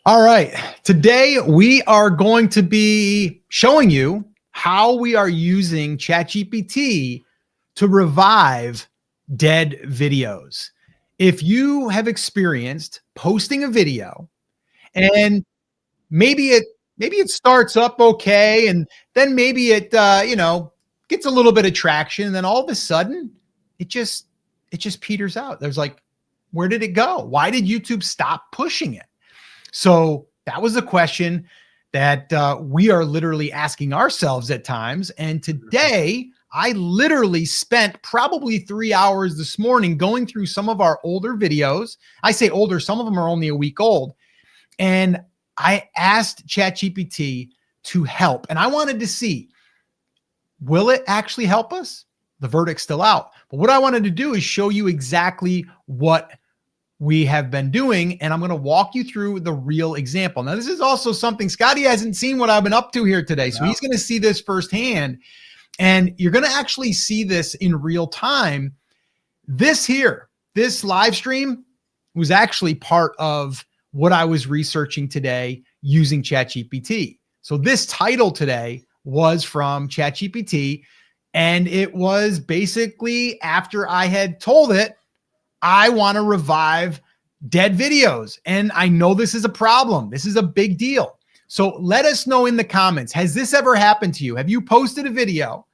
All right. Today, we are going to be showing you how we are using ChatGPT to revive dead videos. If you have experienced posting a video and maybe it starts up okay, and then maybe it gets a little bit of traction, and then all of a sudden it just peters out. There's like, where did it go? Why did YouTube stop pushing it? So that was a question that we are literally asking ourselves at times. And today, I literally spent probably 3 hours this morning going through some of our older videos. I say older, some of them are only a week old. And I asked ChatGPT to help. And I wanted to see, will it actually help us? The verdict's still out. But what I wanted to do is show you exactly what we have been doing, and I'm going to walk you through the real example. Now, this is also something Scotty hasn't seen what I've been up to here today, so he's going to see this firsthand, and you're going to actually see this in real time. This live stream was actually part of what I was researching today using ChatGPT. So this title today was from ChatGPT, and it was basically after I had told it, I want to revive dead videos. And I know this is a problem. This is a big deal. So let us know in the comments. Has this ever happened to you? Have you posted a video?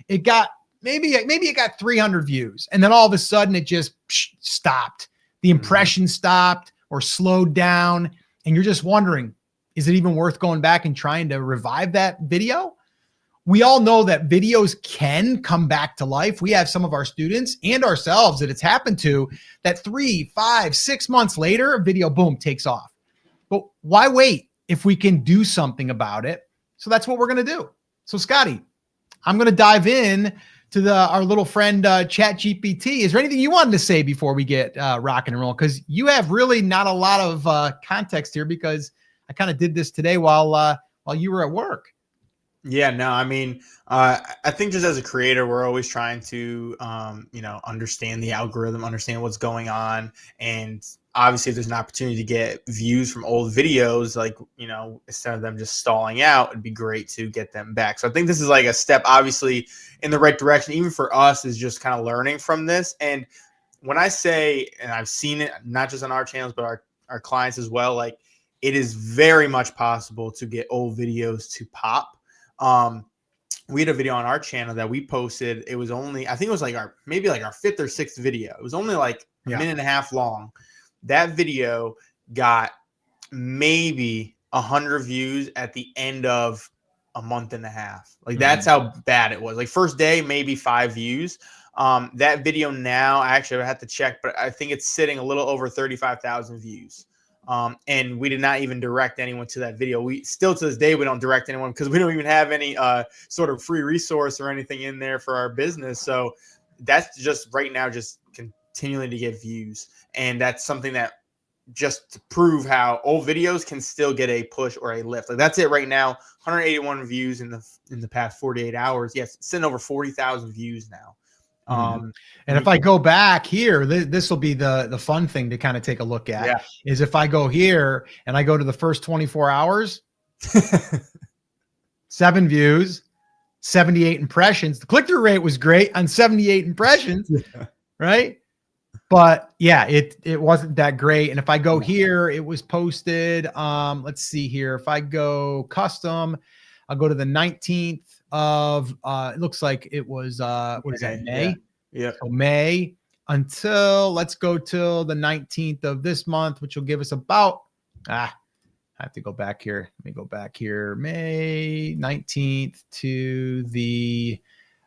It got, maybe it got 300 views. And then all of a sudden it just stopped. The impression stopped or slowed down. And you're just wondering, is it even worth going back and trying to revive that video? We all know that videos can come back to life. We have some of our students and ourselves that it's happened to, that 3, 5, 6 months later, a video, boom, takes off. But why wait if we can do something about it? So that's what we're going to do. So Scotty, I'm going to dive in to our little friend ChatGPT. Is there anything you wanted to say before we get rocking and rolling? Because you have really not a lot of context here, because I kind of did this today while you were at work. Yeah, no, I mean, I think just as a creator, we're always trying to, understand the algorithm, understand what's going on. And obviously, if there's an opportunity to get views from old videos, like, instead of them just stalling out, it'd be great to get them back. So I think this is like a step, obviously, in the right direction, even for us, is just kind of learning from this. And when I say, and I've seen it, not just on our channels, but our clients as well, like, it is very much possible to get old videos to pop. We had a video on our channel that we posted. It was only, I think it was like maybe our 5th or 6th video. It was only like a minute and a half long. That video got maybe 100 views at the end of a month and a half. Like, that's how bad it was. Like, first day, maybe 5 views. That video now, actually, I have to check, but I think it's sitting a little over 35,000 views. And we did not even direct anyone to that video. We still, to this day, we don't direct anyone because we don't even have any sort of free resource or anything in there for our business. So that's just right now, just continuing to get views. And that's something that, just to prove how old videos can still get a push or a lift. Like, that's it right now. 181 views in the past 48 hours. Yes, it's sitting over 40,000 views now. And if I go back here, this will be the fun thing to kind of take a look at, is if I go here and I go to the first 24 hours, 7 views, 78 impressions. The click-through rate was great on 78 impressions, right? But yeah, it wasn't that great. And if I go here, it was posted, let's see here. If I go custom, I'll go to the 19th of, it looks like it was, what is that, May? Yeah. So May until, let's go till the 19th of this month, which will give us about, I have to go back here. Let me go back here. May 19th to the,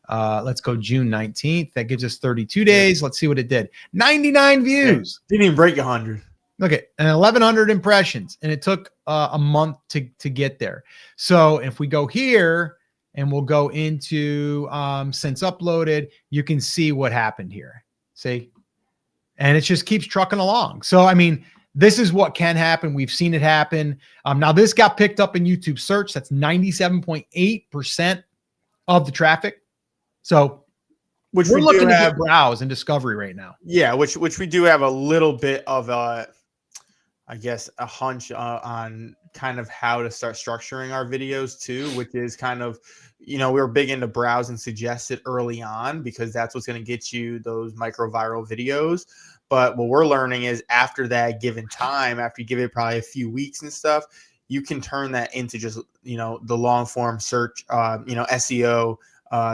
let's go June 19th. That gives us 32 days. Let's see what it did. 99 views. Didn't even break 100. Okay, and 1,100 impressions, and it took a month to get there. So if we go here and we'll go into since uploaded, you can see what happened here. See? And it just keeps trucking along. So, I mean, this is what can happen. We've seen it happen. Now, this got picked up in YouTube search. That's 97.8% of the traffic. So which we're looking at browse and discovery right now. Yeah, which we do have a little bit of I guess, a hunch on kind of how to start structuring our videos too, which is kind of, we were big into browse and suggest it early on because that's what's going to get you those micro viral videos. But what we're learning is after that given time, after you give it probably a few weeks and stuff, you can turn that into just, the long form search, SEO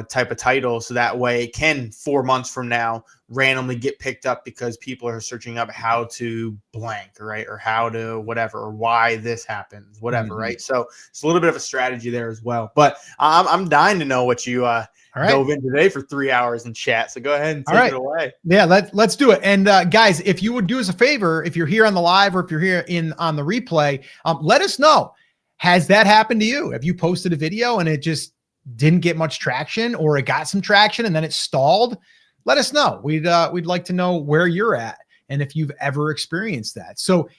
type of title. So that way it can 4 months from now randomly get picked up because people are searching up how to blank, right? Or how to whatever, or why this happens, whatever, right? So it's a little bit of a strategy there as well. But I'm dying to know what you dove in today for 3 hours in chat. So go ahead and take it away. Yeah, let's do it. And guys, if you would do us a favor, if you're here on the live or if you're here on the replay, let us know. Has that happened to you? Have you posted a video and it just didn't get much traction, or it got some traction and then it stalled? Let us know. We'd like to know where you're at and if you've ever experienced that. So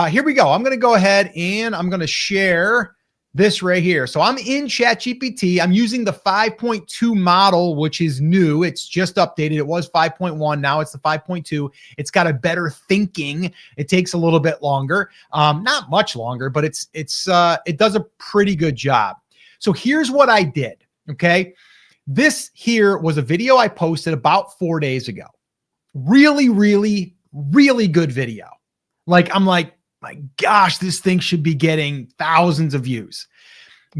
here we go. I'm going to go ahead and I'm going to share this right here. So I'm in ChatGPT. I'm using the 5.2 model, which is new. It's just updated. It was 5.1. Now it's the 5.2. It's got a better thinking. It takes a little bit longer, not much longer, but it does a pretty good job. So here's what I did. Okay. This here was a video I posted about 4 days ago. Really, really, really good video. I'm like, my gosh, this thing should be getting thousands of views.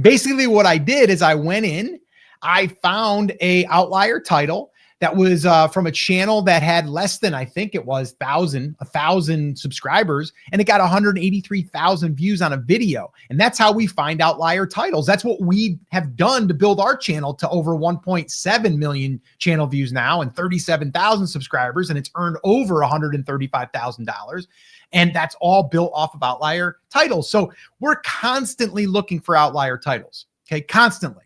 Basically what I did is I went in, I found a outlier title that was from a channel that had less than, I think it was 1,000 subscribers, and it got 183,000 views on a video. And that's how we find outlier titles. That's what we have done to build our channel to over 1.7 million channel views now and 37,000 subscribers, and it's earned over $135,000. And that's all built off of outlier titles. So we're constantly looking for outlier titles, okay, constantly.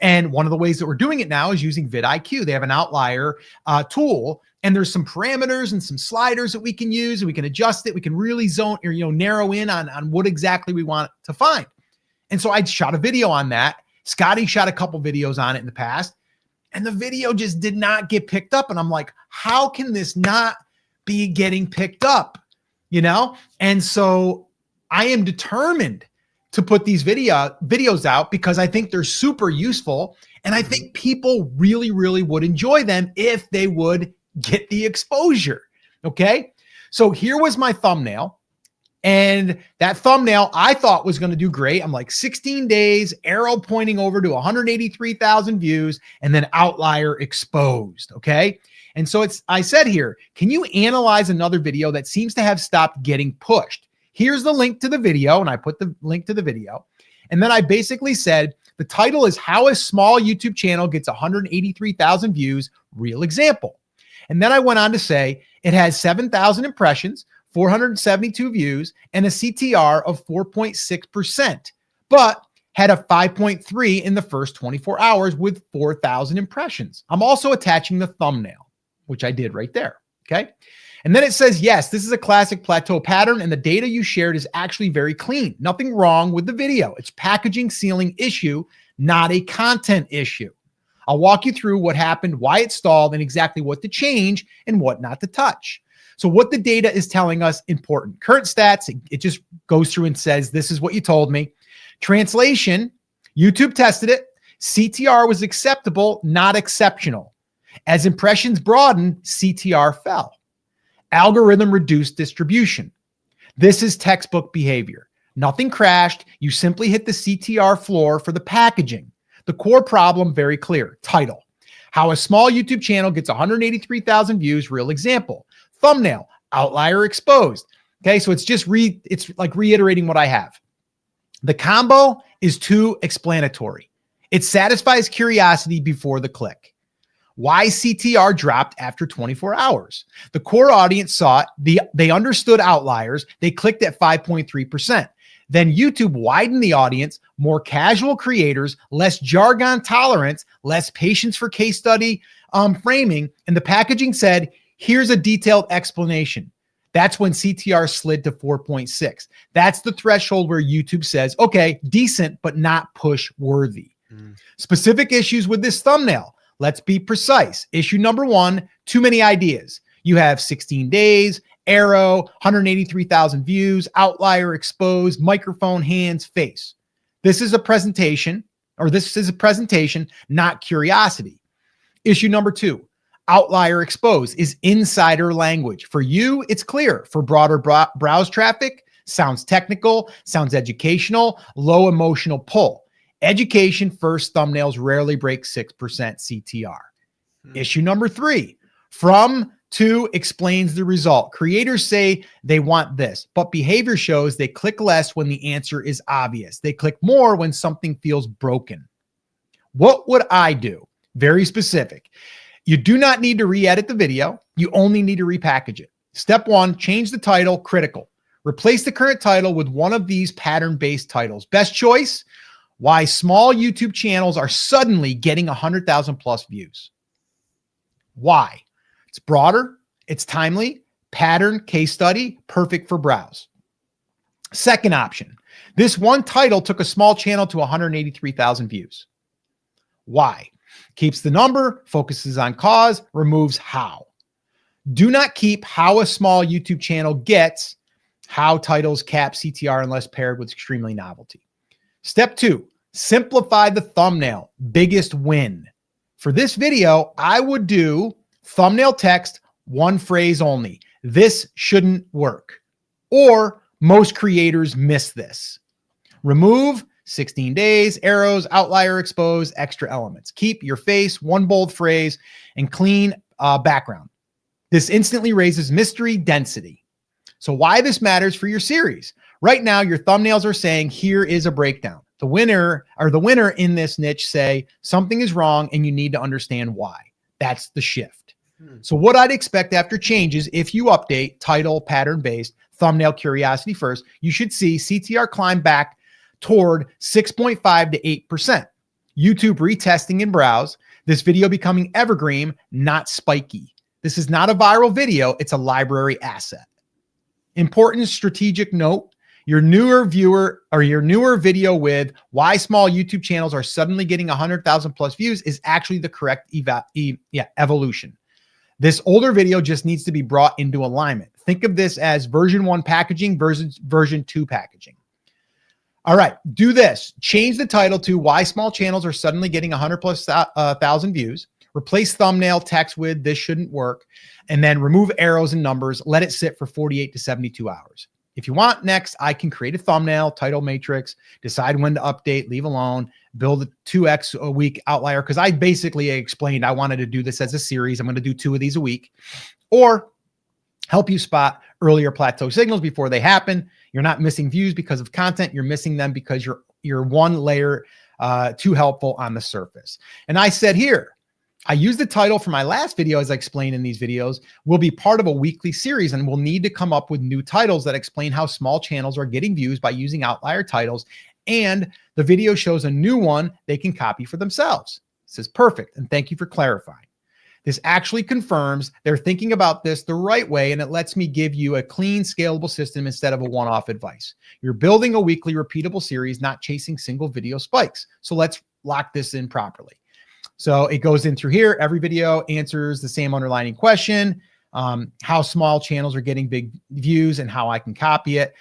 And one of the ways that we're doing it now is using vidIQ. They have an outlier tool, and there's some parameters and some sliders that we can use, and we can adjust it. We can really zone or, narrow in on what exactly we want to find. And so I shot a video on that. Scotty shot a couple videos on it in the past, and the video just did not get picked up. And I'm like, how can this not be getting picked up? And so I am determined to put these videos out because I think they're super useful. And I think people really, really would enjoy them if they would get the exposure. Okay. So here was my thumbnail. And that thumbnail I thought was going to do great. I'm like 16 days, arrow pointing over to 183,000 views, and then outlier exposed. Okay. And so I said here, can you analyze another video that seems to have stopped getting pushed? Here's the link to the video. And I put the link to the video. And then I basically said, the title is How a Small YouTube Channel Gets 183,000 Views, Real Example. And then I went on to say, it has 7,000 impressions, 472 views, and a CTR of 4.6%, but had a 5.3 in the first 24 hours with 4,000 impressions. I'm also attaching the thumbnail, which I did right there. Okay. And then it says, yes, this is a classic plateau pattern, and the data you shared is actually very clean. Nothing wrong with the video. It's packaging ceiling issue, not a content issue. I'll walk you through what happened, why it stalled, and exactly what to change and what not to touch. So what the data is telling us, important. Current stats, it just goes through and says, this is what you told me. Translation, YouTube tested it. CTR was acceptable, not exceptional. As impressions broadened, CTR fell. Algorithm reduced distribution. This is textbook behavior. Nothing crashed. You simply hit the CTR floor for the packaging. The core problem, very clear. Title, How a Small YouTube Channel Gets 183,000 Views, Real Example. Thumbnail, Outlier Exposed. Okay, so it's just it's like reiterating what I have. The combo is too explanatory. It satisfies curiosity before the click. Why CTR dropped after 24 hours. The core audience saw it. They understood outliers. They clicked at 5.3%. Then YouTube widened the audience, more casual creators, less jargon tolerance, less patience for case study framing. And the packaging said, here's a detailed explanation. That's when CTR slid to 4.6. That's the threshold where YouTube says, okay, decent, but not push worthy. Specific issues with this thumbnail. Let's be precise. Issue number one, too many ideas. You have 16 days, arrow, 183,000 views, outlier exposed, microphone, hands, face. This is a presentation, not curiosity. Issue number 2, outlier exposed is insider language. For you, it's clear. For broader browse traffic, sounds technical, sounds educational, low emotional pull. Education first thumbnails rarely break 6% CTR. Issue number 3, from to explains the result. Creators say they want this, but behavior shows they click less when the answer is obvious. They click more when something feels broken. What would I do? Very specific. You do not need to re-edit the video. You only need to repackage it. Step 1, change the title, critical. Replace the current title with one of these pattern-based titles. Best choice, why small YouTube channels are suddenly getting 100,000 plus views. Why? It's broader, it's timely, pattern, case study, perfect for browse. Second option, this one title took a small channel to 183,000 views. Why? Keeps the number, focuses on cause, removes how. Do not keep how a small YouTube channel gets. How titles cap CTR unless paired with extremely novelty. Step 2, simplify the thumbnail. Biggest win. For this video, I would do thumbnail text, one phrase only. This shouldn't work. Or most creators miss this. Remove 16 days, arrows, outlier exposed, extra elements. Keep your face, one bold phrase, and clean background. This instantly raises mystery density. So why this matters for your series. Right now, your thumbnails are saying, here is a breakdown. The winner in this niche say something is wrong and you need to understand why. That's the shift. So what I'd expect after changes, if you update title, pattern-based, thumbnail, curiosity first, you should see CTR climb back toward 6.5 to 8%. YouTube retesting in browse, this video becoming evergreen, not spiky. This is not a viral video, it's a library asset. Important strategic note, your newer video with why small YouTube channels are suddenly getting 100,000 plus views is actually the correct evolution. This older video just needs to be brought into alignment. Think of this as version 1 packaging versus version 2 packaging. All right, do this. Change the title to why small channels are suddenly getting 100,000 views. Replace thumbnail text with this shouldn't work, and then remove arrows and numbers. Let it sit for 48 to 72 hours. If you want next, I can create a thumbnail, title matrix, decide when to update, leave alone, build a 2x a week outlier. Because I basically explained I wanted to do this as a series. I'm going to do 2 of these a week, or help you spot earlier plateau signals before they happen. You're not missing views because of content. You're missing them because you're one layer too helpful on the surface. And I said here, I used the title for my last video, as I explained in these videos, will be part of a weekly series, and we'll need to come up with new titles that explain how small channels are getting views by using outlier titles. And the video shows a new one they can copy for themselves. This is perfect. And thank you for clarifying. This actually confirms they're thinking about this the right way, and it lets me give you a clean, scalable system instead of a one-off advice. You're building a weekly repeatable series, not chasing single video spikes. So let's lock this in properly. So it goes in through here. Every video answers the same underlying question, how small channels are getting big views and how I can copy it.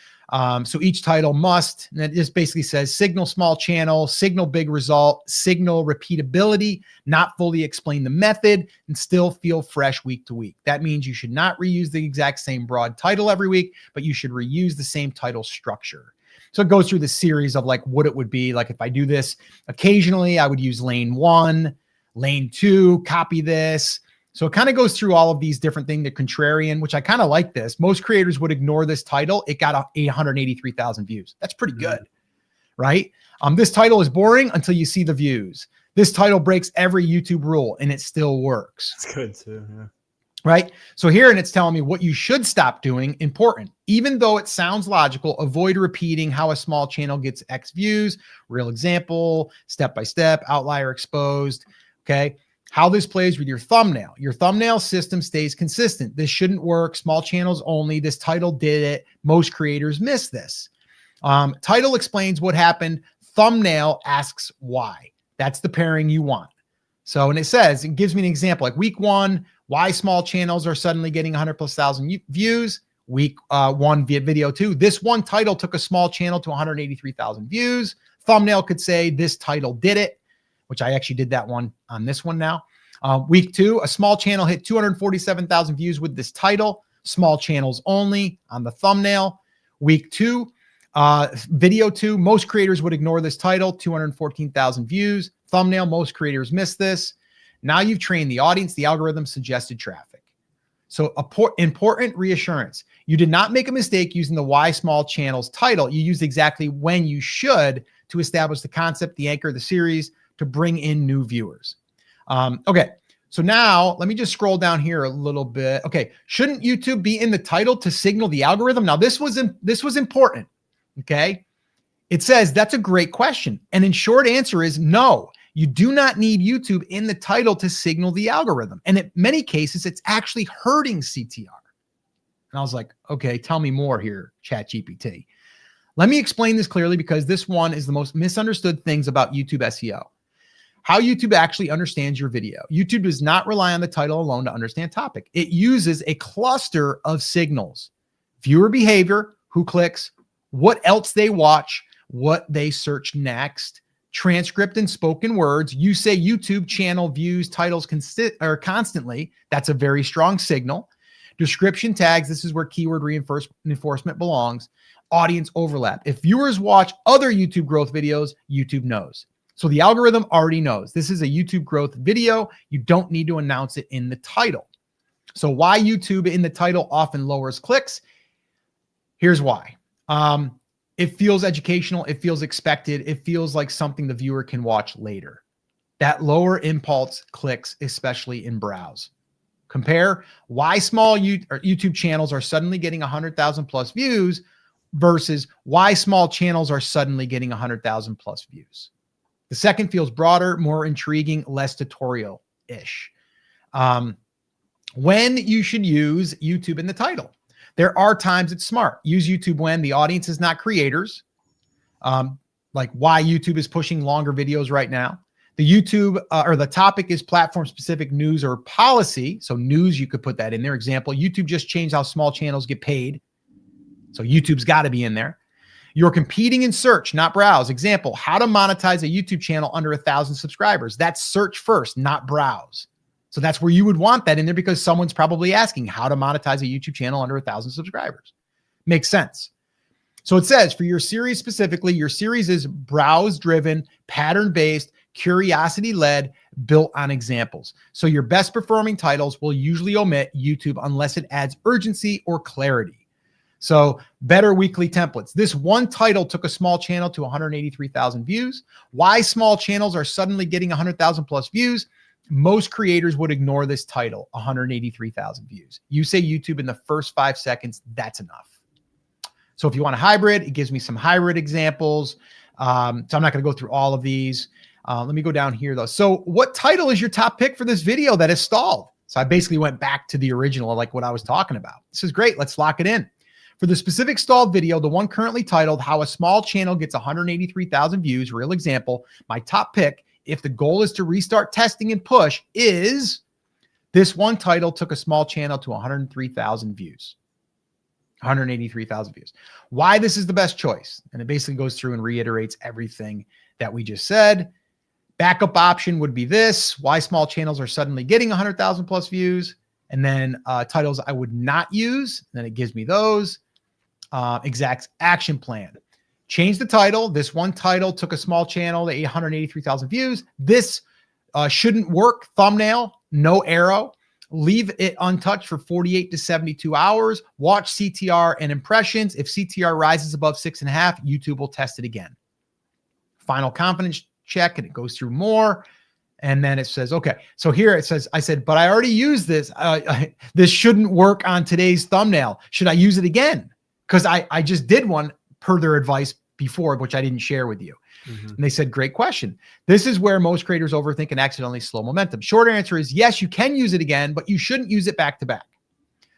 So each title must, and it just basically says signal small channel, signal big result, signal repeatability, not fully explain the method, and still feel fresh week to week. That means you should not reuse the exact same broad title every week, but you should reuse the same title structure. So it goes through the series of like what it would be. Like if I do this occasionally, I would use lane 1, lane 2, copy this. So it kind of goes through all of these different things, the contrarian, which I kind of like this. Most creators would ignore this title. It got 183,000 views. That's pretty good, right? This title is boring until you see the views. This title breaks every YouTube rule and it still works. It's good too, yeah. Right? So here, and it's telling me what you should stop doing, important. Even though it sounds logical, avoid repeating how a small channel gets X views, real example, step-by-step, outlier exposed, okay? How this plays with your thumbnail. Your thumbnail system stays consistent. This shouldn't work. Small channels only. This title did it. Most creators miss this. Title explains what happened. Thumbnail asks why. That's the pairing you want. So, and it says, it gives me an example like week 1, why small channels are suddenly getting 100,000+ views. Week one via video 2. This one title took a small channel to 183,000 views. Thumbnail could say this title did it, which I actually did that one on this one now. Week 2, a small channel hit 247,000 views with this title. Small channels only on the thumbnail. Week 2, video 2, most creators would ignore this title, 214,000 views. Thumbnail, most creators miss this. Now you've trained the audience, the algorithm suggested traffic. So important reassurance. You did not make a mistake using the why small channels title. You used exactly when you should to establish the concept, the anchor, the series, to bring in new viewers. Okay, so now let me just scroll down here a little bit. Okay, shouldn't YouTube be in the title to signal the algorithm? Now this was important. Okay, it says that's a great question, and in short answer is no. You do not need YouTube in the title to signal the algorithm, and in many cases, it's actually hurting CTR. And I was like, okay, tell me more here, ChatGPT. Let me explain this clearly because this one is the most misunderstood things about YouTube SEO. How YouTube actually understands your video. YouTube does not rely on the title alone to understand topic. It uses a cluster of signals: viewer behavior, who clicks, what else they watch, what they search next, transcript and spoken words. You say YouTube channel views titles constantly. That's a very strong signal. Description tags. This is where keyword reinforcement belongs. Audience overlap. If viewers watch other YouTube growth videos, YouTube knows. So the algorithm already knows this is a YouTube growth video. You don't need to announce it in the title. So why YouTube in the title often lowers clicks? Here's why. It feels educational. It feels expected. It feels like something the viewer can watch later. That lower impulse clicks, especially in browse. Compare why small YouTube channels are suddenly getting 100,000 plus views versus why small channels are suddenly getting 100,000 plus views. The second feels broader, more intriguing, less tutorial-ish. When you should use YouTube in the title. There are times it's smart. Use YouTube when the audience is not creators, like why YouTube is pushing longer videos right now. The YouTube or the topic is platform-specific news or policy. So news, you could put that in there. Example, YouTube just changed how small channels get paid. So YouTube's got to be in there. You're competing in search, not browse. Example, how to monetize a YouTube channel under 1,000 subscribers. That's search first, not browse. So that's where you would want that in there because someone's probably asking how to monetize a YouTube channel under 1,000 subscribers. Makes sense. So it says for your series specifically, your series is browse-driven, pattern-based, curiosity-led, built on examples. So your best performing titles will usually omit YouTube unless it adds urgency or clarity. So better weekly templates. This one title took a small channel to 183,000 views. Why small channels are suddenly getting 100,000 plus views? Most creators would ignore this title, 183,000 views. You say YouTube in the first 5 seconds, that's enough. So if you want a hybrid, it gives me some hybrid examples. So I'm not going to go through all of these. Let me go down here though. So what title is your top pick for this video that is stalled? So I basically went back to the original, like what I was talking about. This is great. Let's lock it in. For the specific stalled video, the one currently titled How a Small Channel Gets 183,000 Views, real example, my top pick, if the goal is to restart testing and push, is this one title took a small channel to 103,000 views. 183,000 views. Why this is the best choice. And it basically goes through and reiterates everything that we just said. Backup option would be this, why small channels are suddenly getting 100,000 plus views. And then titles I would not use. Then it gives me those. Exact action plan. Change the title. This one title took a small channel to 183,000 views. This shouldn't work. Thumbnail, no arrow. Leave it untouched for 48 to 72 hours. Watch CTR and impressions. If CTR rises above 6.5, YouTube will test it again. Final confidence check, and it goes through more. And then it says, okay, so here it says, I said, but I already used this. This shouldn't work on today's thumbnail. Should I use it again? Because I just did one per their advice before, which I didn't share with you. Mm-hmm. And they said, great question. This is where most creators overthink and accidentally slow momentum. Short answer is yes, you can use it again, but you shouldn't use it back to back.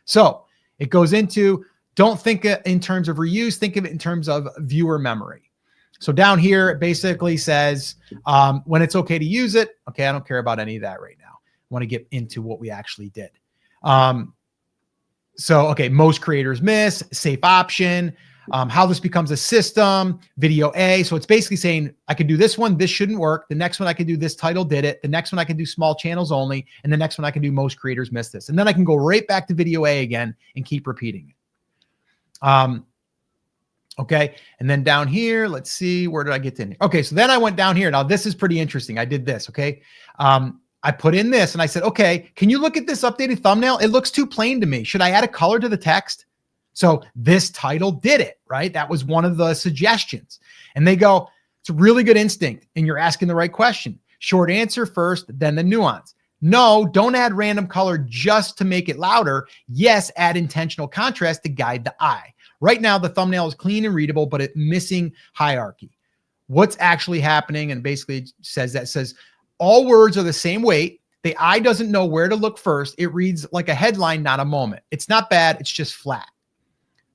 So it goes into, don't think in terms of reuse, think of it in terms of viewer memory. So down here, it basically says when it's okay to use it. Okay, I don't care about any of that right now. I want to get into what we actually did. So, okay, most creators miss, safe option, how this becomes a system, video A. So it's basically saying I could do this one, this shouldn't work. The next one I can do this title did it. The next one I can do small channels only. And the next one I can do most creators miss this. And then I can go right back to video A again and keep repeating it. Okay. And then down here, let's see, where did I get in here? Okay. So then I went down here. Now this is pretty interesting. I did this. Okay. I put in this and I said, okay, can you look at this updated thumbnail? It looks too plain to me. Should I add a color to the text? So this title did it, right? That was one of the suggestions. And they go, it's a really good instinct. And you're asking the right question. Short answer first, then the nuance. No, don't add random color just to make it louder. Yes, add intentional contrast to guide the eye. Right now, the thumbnail is clean and readable, but it's missing hierarchy. What's actually happening? And basically it says, all words are the same weight. The eye doesn't know where to look first. It reads like a headline, not a moment. It's not bad. It's just flat.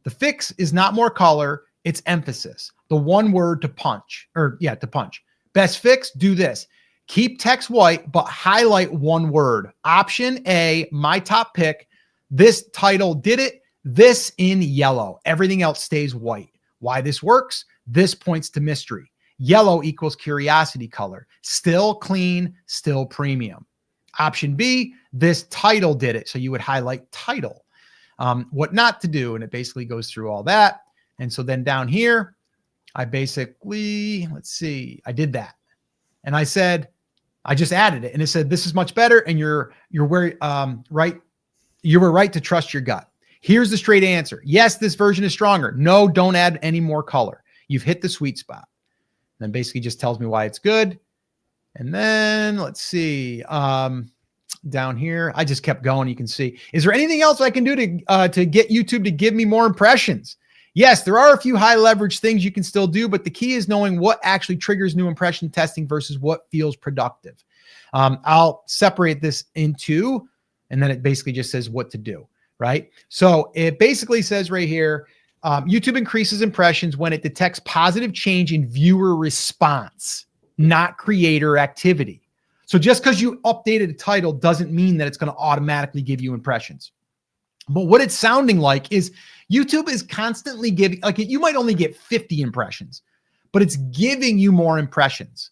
The fix is not more color. It's emphasis. The one word to punch, to punch. Best fix, do this. Keep text white, but highlight one word. Option A, my top pick. This title did it. This in yellow. Everything else stays white. Why this works? This points to mystery. Yellow equals curiosity color. Still clean, still premium. Option B, this title did it. So you would highlight title. What not to do. And it basically goes through all that. And so then down here, I basically, let's see, I did that. And I said, I just added it. And it said, this is much better. And you're right. You were right to trust your gut. Here's the straight answer. Yes, this version is stronger. No, don't add any more color. You've hit the sweet spot. Then basically just tells me why it's good. And then let's see, down here, I just kept going. You can see, is there anything else I can do to get YouTube to give me more impressions? Yes, there are a few high leverage things you can still do, but the key is knowing what actually triggers new impression testing versus what feels productive. I'll separate this into, and then it basically just says what to do, right? So it basically says right here, YouTube increases impressions when it detects positive change in viewer response, not creator activity. So just because you updated a title doesn't mean that it's going to automatically give you impressions. But what it's sounding like is YouTube is constantly giving, like you might only get 50 impressions, but it's giving you more impressions,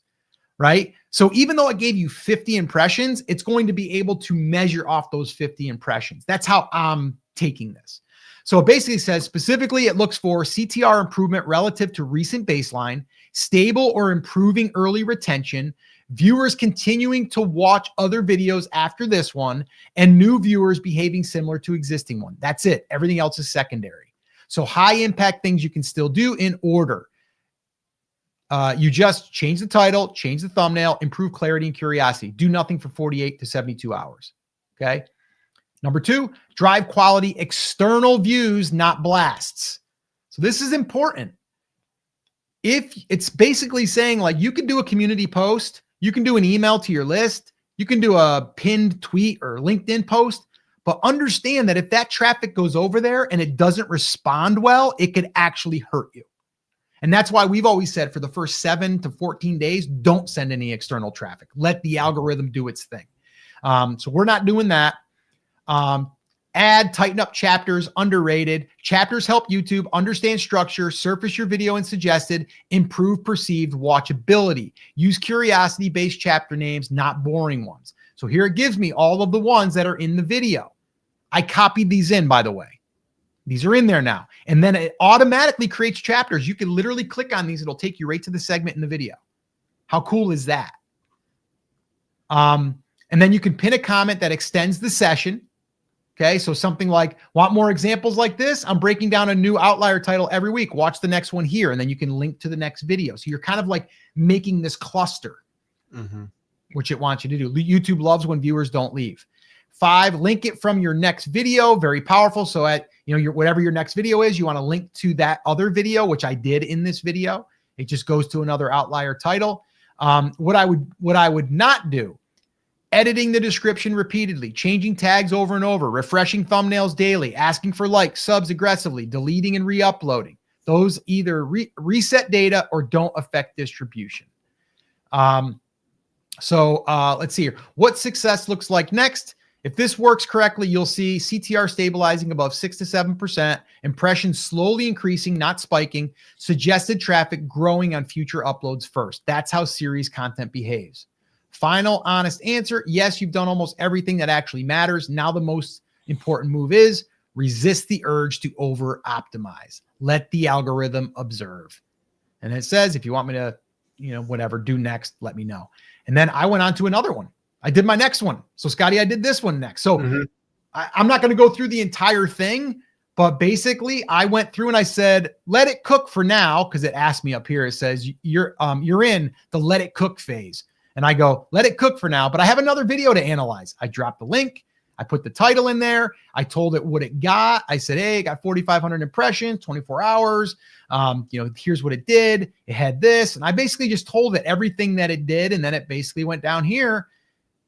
right? So even though it gave you 50 impressions, it's going to be able to measure off those 50 impressions. That's how I'm taking this. So it basically says specifically it looks for CTR improvement relative to recent baseline, stable or improving early retention, viewers continuing to watch other videos after this one, and new viewers behaving similar to existing one. That's it. Everything else is secondary. So high impact things you can still do in order. You just change the title, change the thumbnail, improve clarity and curiosity. Do nothing for 48 to 72 hours. Okay. Number 2, drive quality external views, not blasts. So this is important. If it's basically saying like you can do a community post, you can do an email to your list, you can do a pinned tweet or LinkedIn post, but understand that if that traffic goes over there and it doesn't respond well, it could actually hurt you. And that's why we've always said for the first 7 to 14 days, don't send any external traffic. Let the algorithm do its thing. So we're not doing that. Add, tighten up chapters, underrated. Chapters help YouTube understand structure, surface your video and suggested, improve perceived watchability. Use curiosity-based chapter names, not boring ones. So here it gives me all of the ones that are in the video. I copied these in, by the way. These are in there now. And then it automatically creates chapters. You can literally click on these. It'll take you right to the segment in the video. How cool is that? And then you can pin a comment that extends the session. Okay, so something like, want more examples like this? I'm breaking down a new outlier title every week. Watch the next one here, and then you can link to the next video. So you're kind of like making this cluster, which it wants you to do. YouTube loves when viewers don't leave. 5, link it from your next video. Very powerful. So at whatever your next video is, you want to link to that other video, which I did in this video. It just goes to another outlier title. What I would not do. Editing the description repeatedly, changing tags over and over, refreshing thumbnails daily, asking for likes, subs aggressively, deleting and re-uploading. Those either reset data or don't affect distribution. Let's see here. What success looks like next. If this works correctly, you'll see CTR stabilizing above 6 to 7%, impressions slowly increasing, not spiking, suggested traffic growing on future uploads first. That's how series content behaves. Final honest answer, yes, you've done almost everything that actually matters. Now the most important move is resist the urge to over-optimize. Let the algorithm observe. And it says, if you want me to, whatever, do next, let me know. And then I went on to another one. I did my next one. So Scotty, I did this one next. So I'm not going to go through the entire thing, but basically I went through and I said, let it cook for now. Cause it asked me up here, it says you're in the let it cook phase. And I go, let it cook for now, but I have another video to analyze. I dropped the link. I put the title in there. I told it what it got. I said, hey, it got 4,500 impressions, 24 hours. Here's what it did. It had this. And I basically just told it everything that it did. And then it basically went down here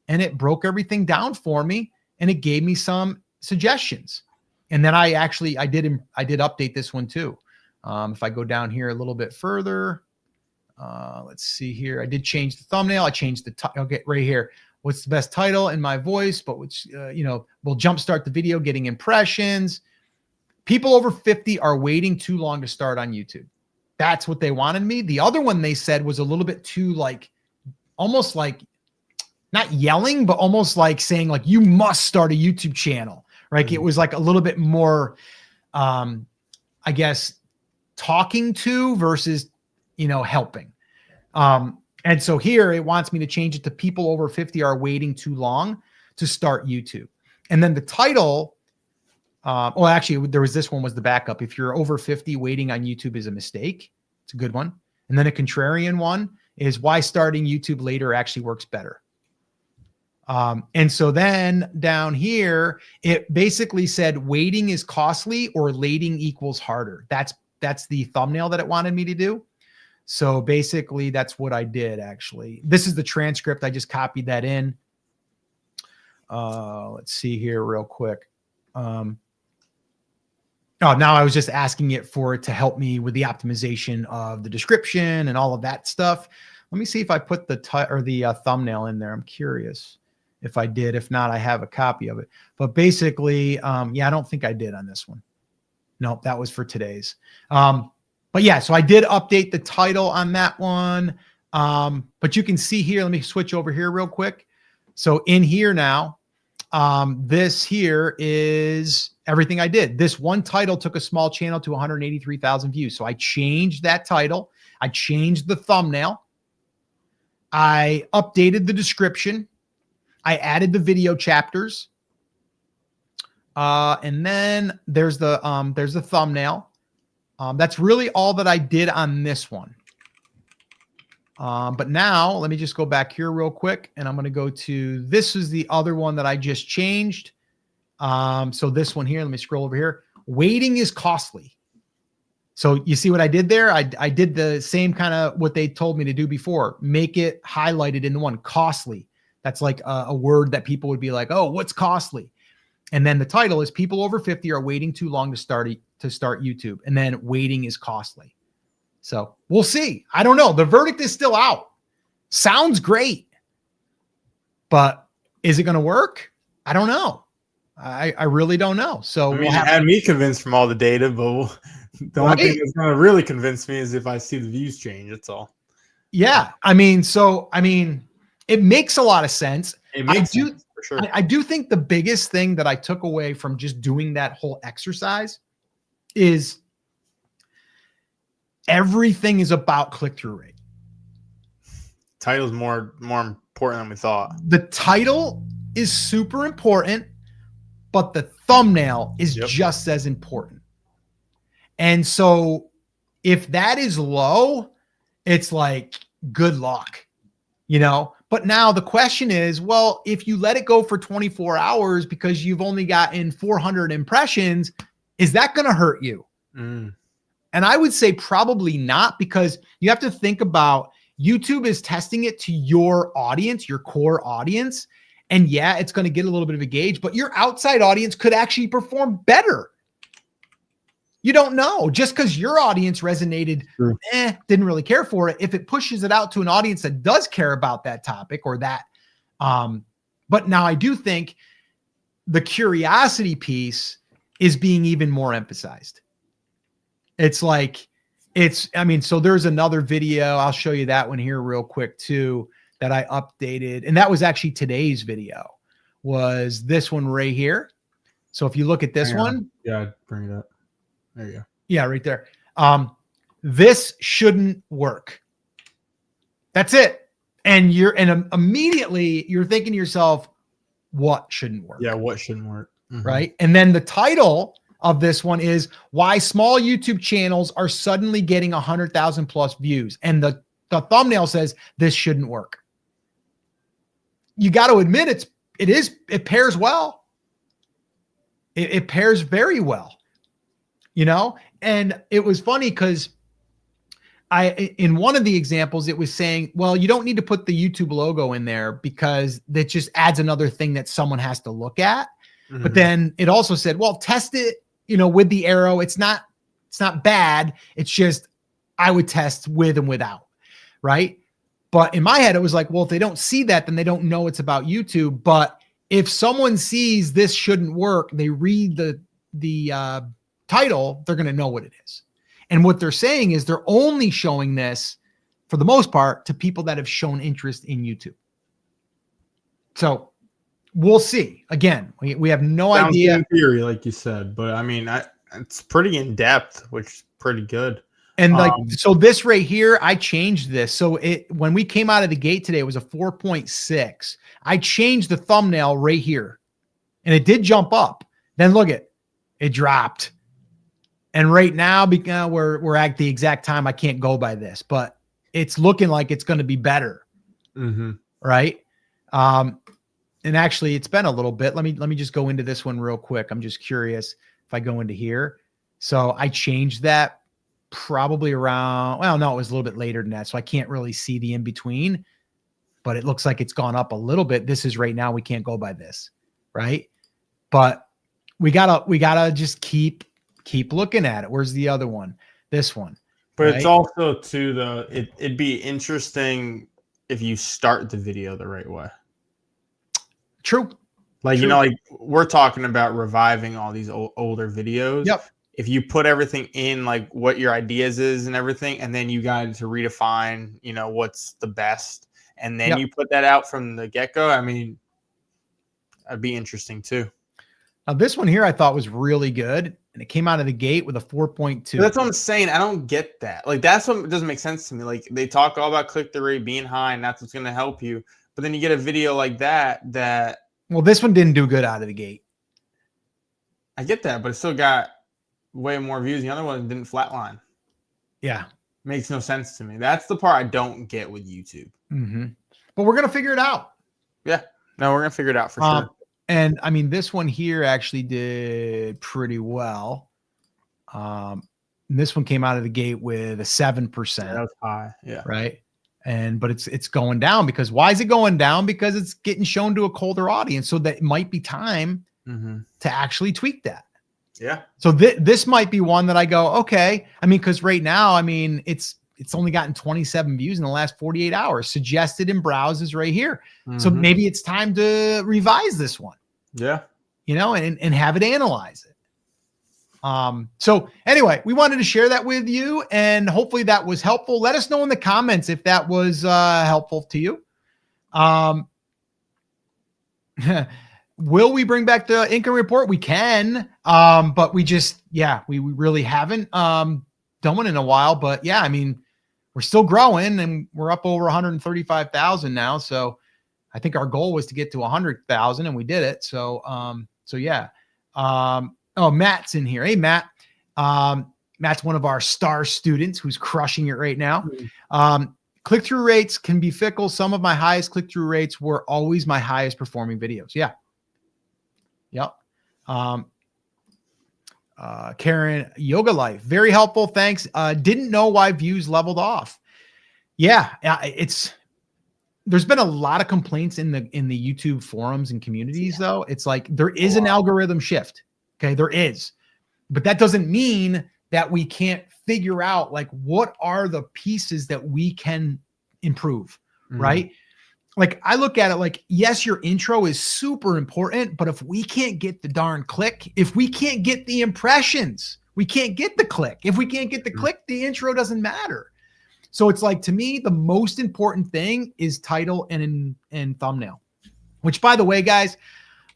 and it broke everything down for me. And it gave me some suggestions. And then I did update this one too. If I go down here a little bit further, let's see here. I did change the thumbnail. I changed the title. Okay, right here. What's the best title in my voice, but which, will jumpstart the video, getting impressions. People over 50 are waiting too long to start on YouTube. That's what they wanted me. The other one they said was a little bit too almost like not yelling, but almost like saying like, you must start a YouTube channel, right? It was like a little bit more, I guess, talking to versus, helping. And so here it wants me to change it to people over 50 are waiting too long to start YouTube. And then the title, actually there was this one was the backup. If you're over 50, waiting on YouTube is a mistake. It's a good one. And then a contrarian one is why starting YouTube later actually works better. And so then down here, it basically said waiting is costly or lating equals harder. That's the thumbnail that it wanted me to do. So basically that's what I did actually. This is the transcript. I just copied that in. Let's see here real quick. Now I was just asking it for it to help me with the optimization of the description and all of that stuff. Let me see if I put the thumbnail in there. I'm curious if I did. If not, I have a copy of it. But basically, yeah, I don't think I did on this one. Nope, that was for today's. But yeah, so I did update the title on that one. But you can see here, let me switch over here real quick. So in here now, this here is everything I did. This one title took a small channel to 183,000 views. So I changed that title. I changed the thumbnail. I updated the description. I added the video chapters. And then there's the thumbnail. That's really all that I did on this one. But now let me just go back here real quick and I'm going to go to, this is the other one that I just changed. So this one here, let me scroll over here. Waiting is costly. So you see what I did there? I did the same kind of what they told me to do before. Make it highlighted in the one, costly. That's like a word that people would be like, oh, what's costly? And then the title is people over 50 are waiting too long to start YouTube. And then waiting is costly. So we'll see. I don't know. The verdict is still out. Sounds great. But is it going to work? I don't know. I really don't know. So I mean, it had me convinced from all the data, but the only thing that's going to really convince me is if I see the views change. That's all. Yeah. I mean, it makes a lot of sense. It makes sense, for sure. I do think the biggest thing that I took away from just doing that whole exercise is everything is about click-through rate. Title's more important than we thought. The title is super important, but the thumbnail is just as important. And so if that is low, it's like, good luck, But now the question is, well, if you let it go for 24 hours because you've only gotten 400 impressions, is that going to hurt you? And I would say probably not, because you have to think about YouTube is testing it to your audience, your core audience. And yeah, it's going to get a little bit of a gauge, but your outside audience could actually perform better. You don't know. Just because your audience resonated, didn't really care for it. If it pushes it out to an audience that does care about that topic or that. But now I do think the curiosity piece is being even more emphasized. It's like, I mean, so there's another video. I'll show you that one here real quick too, that I updated. And that was actually today's video, was this one right here. So if you look at this one. Yeah, bring it up. There you go. Yeah, right there. This shouldn't work. That's it. And immediately you're thinking to yourself, what shouldn't work? Yeah, what shouldn't work? Mm-hmm. Right. And then the title of this one is why small YouTube channels are suddenly getting 100,000 plus views. And the thumbnail says this shouldn't work. You got to admit it pairs well. It pairs very well, you know? And it was funny because in one of the examples, it was saying, well, you don't need to put the YouTube logo in there because that just adds another thing that someone has to look at. Mm-hmm. But then it also said, well, test it, you know, with the arrow. It's not bad. It's just, I would test with and without. Right. But in my head, it was like, well, if they don't see that, then they don't know it's about YouTube. But if someone sees this shouldn't work, they read the title, they're going to know what it is. And what they're saying is they're only showing this, for the most part, to people that have shown interest in YouTube. So we'll see. Again, we have no idea. In theory, like you said, but I mean, it's pretty in depth, which is pretty good. And like, so this right here, I changed this. So when we came out of the gate today, it was a 4.6. I changed the thumbnail right here, and it did jump up. Then look it dropped. And right now, because we're at the exact time, I can't go by this, but it's looking like it's going to be better. Mm-hmm. Right. And actually it's been a little bit. Let me just go into this one real quick. I'm just curious if I go into here. So I changed that probably around, well, no, it was a little bit later than that. So I can't really see the in between, but it looks like it's gone up a little bit. This is right now. We can't go by this. Right. But we gotta just keep looking at it. Where's the other one? This one. But right? It's also too it'd be interesting if you start the video the right way. True. Like, True. you know, like we're talking about reviving all these older videos. Yep. If you put everything in, like what your ideas is and everything, and then you got to redefine, you know, what's the best, and then you put that out from the get-go, I mean, that'd be interesting too. Now, this one here I thought was really good, and it came out of the gate with a 4.2. That's what I'm saying. I don't get that. Like, that's what doesn't make sense to me. Like, they talk all about click-through rate being high, and that's what's going to help you. But then you get a video like that. Well, this one didn't do good out of the gate. I get that, but it still got way more views. The other one didn't flatline. Yeah. Makes no sense to me. That's the part I don't get with YouTube. Mm-hmm. But we're going to figure it out. Yeah. No, we're going to figure it out for sure. And I mean, this one here actually did pretty well. This one came out of the gate with a 7%. Yeah, that was high. Yeah. Right. But it's going down because why is it going down? Because it's getting shown to a colder audience. So that it might be time to actually tweak that. Yeah. So this might be one that I go, okay. I mean, because right now, I mean, it's only gotten 27 views in the last 48 hours. Suggested in browse is right here. So maybe it's time to revise this one. Yeah. You know, and have it analyze it. So anyway, we wanted to share that with you, and hopefully that was helpful. Let us know in the comments if that was helpful to you. Will we bring back the income report? We can, but we just, we really haven't done one in a while. But yeah, I mean, we're still growing, and we're up over 135,000 now. So I think our goal was to get to 100,000, and we did it. So, yeah. Oh, Matt's in here. Hey, Matt. Matt's one of our star students who's crushing it right now. Click-through rates can be fickle. Some of my highest click-through rates were always my highest performing videos. Yeah. Yep. Karen, Yoga Life, very helpful. Thanks. Didn't know why views leveled off. Yeah, there's been a lot of complaints in the YouTube forums and communities, though. It's like there is an algorithm shift. Okay, there is, but that doesn't mean that we can't figure out like what are the pieces that we can improve, right? like I look at it like, yes, your intro is super important, but if we can't get the darn click, if we can't get the impressions, we can't get the click. If we can't get the click, the intro doesn't matter. So it's like, to me, the most important thing is title and thumbnail, which, by the way, guys,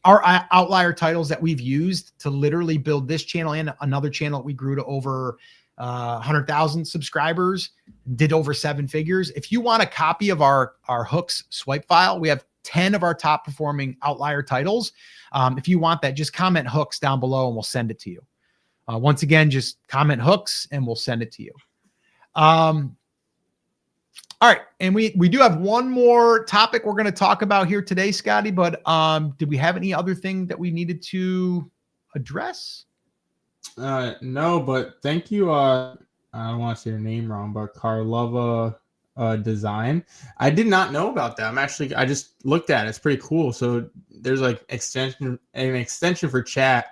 our outlier titles that we've used to literally build this channel and another channel that we grew to over 100,000 subscribers, did over 7 figures. If you want a copy of our hooks swipe file, we have 10 of our top performing outlier titles. If you want that, just comment hooks down below and we'll send it to you. Once again, just comment hooks and we'll send it to you. All right. And we do have one more topic we're going to talk about here today, Scotty, but did we have any other thing that we needed to address? No, but thank you. I don't want to say your name wrong, but Karlova Design. I did not know about that. I just looked at it. It's pretty cool. So there's like an extension for chat.